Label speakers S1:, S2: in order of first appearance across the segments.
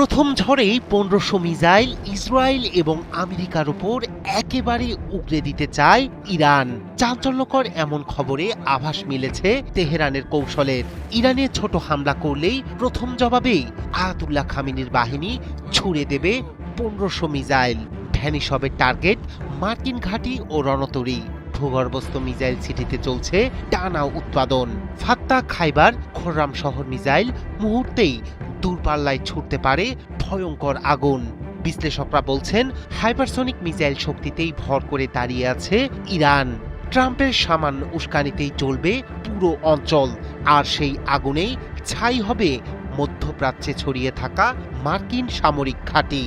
S1: প্রথম ঝড়েই ১৫০০ missile Israel এবং আমেরিকার উপর একেবারে উগরে দিতে চায় ইরান। চাঞ্চল্যকর এমন খবরে আভাস মিলেছে তেহরানের কৌশলের। ইরানে ছোট হামলা করলেই প্রথম জবাবেই আয়াতুল্লাহ খামেনির বাহিনী ছুড়ে দেবে ১৫০০ মিসাইল। ভ্যানিশ হবে টার্গেট, মার্কিন ঘাঁটি ও রণতরী। ভূগর্ভস্থ মিসাইল সিটিতে চলছে টানা উৎপাদন। ফাত্তা, খাইবার, খোররাম শহর মিসাইল মুহূর্তেই দূরপাল্লায় ছুটতে পারে ভয়ঙ্কর আগুন। বিশ্লেষকরা বলছেন, হাইপারসনিক মিসাইল শক্তিতেই ভর করে দাঁড়িয়ে আছে ইরান। ট্রাম্পের সামান্য উস্কানিতেই চলবে পুরো অঞ্চল, আর সেই আগুনেই ছাই হবে মধ্যপ্রাচ্যে ছড়িয়ে থাকা মার্কিন সামরিক ঘাঁটি।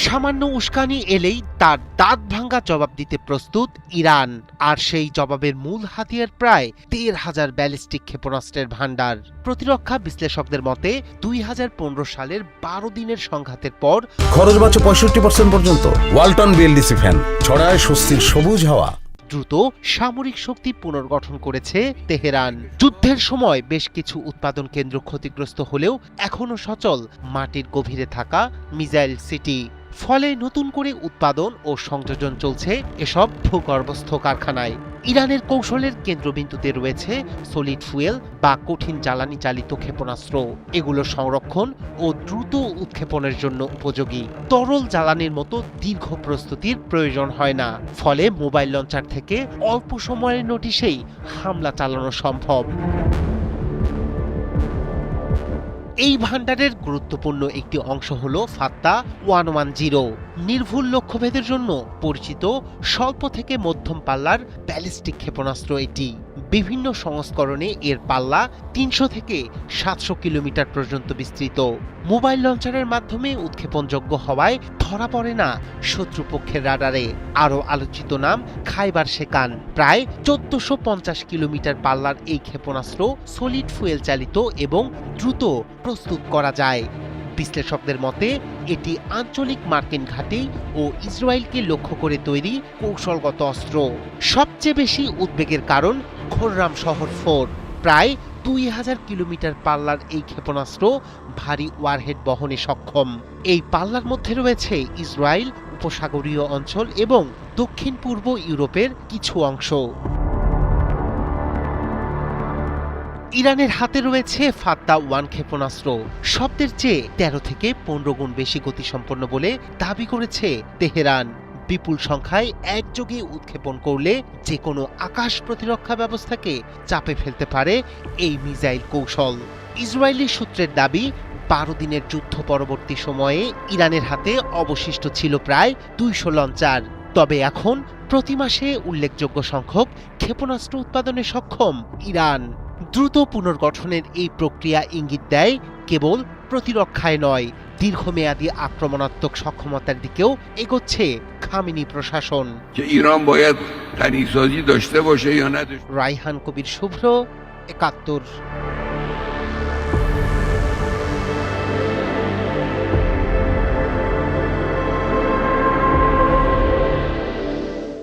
S1: সামান্য উস্কানি এলেই তার দাঁত ভাঙ্গা জবাব দিতে প্রস্তুত ইরান। আর সেই জবাবের মূল হাতিয়ার প্রায় ১৩,০০০ ব্যালিস্টিক ক্ষেপণাস্ত্রের ভান্ডার। প্রতিরক্ষা বিশ্লেষকদের মতে ২০১৫ সালের ১২ দিনের সংঘাতের পর
S2: খরচ বাঁচে ৬৫% পর্যন্ত। ওয়ালটন বিএলডিসি ফ্যান ছড়ায় স্বস্তির সবুজ হাওয়া।
S1: দ্রুত সামরিক শক্তি পুনর্গঠন করেছে তেহরান। যুদ্ধের সময় বেশ কিছু উৎপাদন কেন্দ্র ক্ষতিগ্রস্ত হলেও এখনো সচল মাটির গভীরে থাকা মিসাইল সিটি। ফলে নতুন করে উৎপাদন ও সংযোজন চলছে এসব ভূগর্ভস্থ কারখানায়। ইরানের কৌশলের কেন্দ্রবিন্দুতে রয়েছে সলিড ফুয়েল বা কঠিন জ্বালানি চালিত ক্ষেপণাস্ত্র। এগুলো সংরক্ষণ ও দ্রুত উৎক্ষেপণের জন্য উপযোগী। তরল জ্বালানির মতো দীর্ঘ প্রস্তুতির প্রয়োজন হয় না, ফলে মোবাইল লঞ্চার থেকে অল্প সময়ের নোটিশেই হামলা চালানো সম্ভব। এই ভান্ডারের গুরুত্বপূর্ণ একটি অংশ হল ফাত্তা ১১০। নির্ভুল লক্ষ্যভেদের জন্য পরিচিত স্বল্প থেকে মধ্যম পাল্লার ব্যালিস্টিক ক্ষেপণাস্ত্র এটি। বিভিন্ন সংস্করণে এর পাল্লা ৩০০ থেকে ৭০০ কিলোমিটার পর্যন্ত বিস্তৃত। মোবাইল লঞ্চারের মাধ্যমে উৎক্ষেপণযোগ্য হওয়ায় ধরা পড়ে না শত্রুপক্ষের রাডারে। আরও আলোচিত নাম খাইবার শেকান। প্রায় ১৪৫০ কিলোমিটার পাল্লার এই ক্ষেপণাস্ত্র সলিড ফুয়েল চালিত এবং দ্রুত প্রস্তুত করা যায়। বিশ্লেষকদের মতে এটি আঞ্চলিক মার্কিন ঘাঁটি ও ইসরায়েলকে লক্ষ্য করে তৈরি কৌশলগত অস্ত্র। সবচেয়ে বেশি উদ্বেগের কারণ খোররাম শহর ৪। প্রায় ২০০০ কিলোমিটার পাল্লার এই ক্ষেপণাস্ত্র ভারী ওয়ারহেড বহনে সক্ষম। এই পাল্লার মধ্যে রয়েছে ইসরায়েল, উপসাগরীয় অঞ্চল এবং দক্ষিণ পূর্ব ইউরোপের কিছু অংশ। ইরানের হাতে রয়েছে ফাত্তা ১ ক্ষেপণাস্ত্র। শব্দের চেয়ে ১৩ থেকে ১৫ গুণ বেশি গতিসম্পন্ন বলে দাবি করেছে তেহরান। বিপুল সংখ্যায় একযোগে উৎক্ষেপণ করলে যে কোনো আকাশ প্রতিরক্ষা ব্যবস্থাকে চাপে ফেলতে পারে এই মিসাইল কৌশল। ইসরায়েলি সূত্রের দাবি, ১২ দিনের যুদ্ধ পরবর্তী সময়ে ইরানের হাতে অবশিষ্ট ছিল প্রায় ২০০ লঞ্চার। তবে এখন প্রতি মাসে উল্লেখযোগ্য সংখ্যক ক্ষেপণাস্ত্র উৎপাদনে সক্ষম ইরান। দ্রুত পুনর্গঠনের এই প্রক্রিয়া ইঙ্গিত দেয় কেবল প্রতিরক্ষায় নয়, দীর্ঘমেয়াদী আক্রমণাত্মক সক্ষমতার দিকেও এগোচ্ছে খামেনি প্রশাসন।
S3: রায়হান কবির শুভ্র, ৭১।